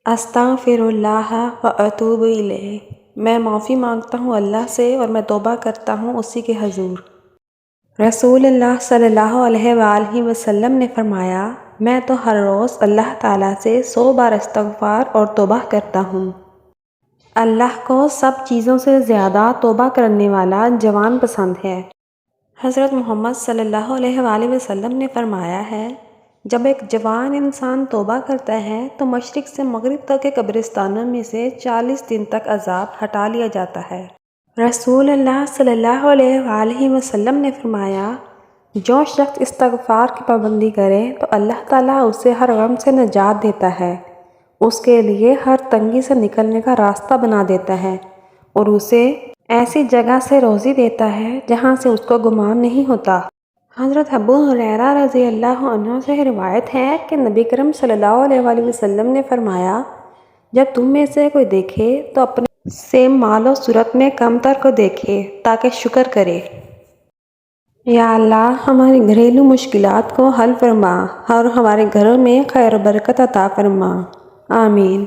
استغفر اللہ و اتوب الیہ، میں معافی مانگتا ہوں اللہ سے اور میں توبہ کرتا ہوں اسی کے حضور۔ رسول اللہ صلی اللہ علیہ وآلہ وسلم نے فرمایا، میں تو ہر روز اللہ تعالیٰ سے 100 بار استغفار اور توبہ کرتا ہوں۔ اللہ کو سب چیزوں سے زیادہ توبہ کرنے والا جوان پسند ہے۔ حضرت محمد صلی اللہ علیہ وآلہ وسلم نے فرمایا ہے، جب ایک جوان انسان توبہ کرتا ہے تو مشرق سے مغرب تک کے قبرستانوں میں سے 40 دن تک عذاب ہٹا لیا جاتا ہے۔ رسول اللہ صلی اللہ علیہ وآلہ وسلم نے فرمایا، جو شخص استغفار کی پابندی کرے تو اللہ تعالیٰ اسے ہر غم سے نجات دیتا ہے، اس کے لیے ہر تنگی سے نکلنے کا راستہ بنا دیتا ہے اور اسے ایسی جگہ سے روزی دیتا ہے جہاں سے اس کو گمان نہیں ہوتا۔ حضرت ابو ہریرہ رضی اللہ عنہ سے روایت ہے کہ نبی کریم صلی اللہ علیہ وآلہ وسلم نے فرمایا، جب تم میں سے کوئی دیکھے تو اپنے سے مال و صورت میں کم تر کو دیکھے تاکہ شکر کرے۔ یا اللہ، ہماری گھریلو مشکلات کو حل فرما اور ہمارے گھروں میں خیر و برکت عطا فرما، آمین۔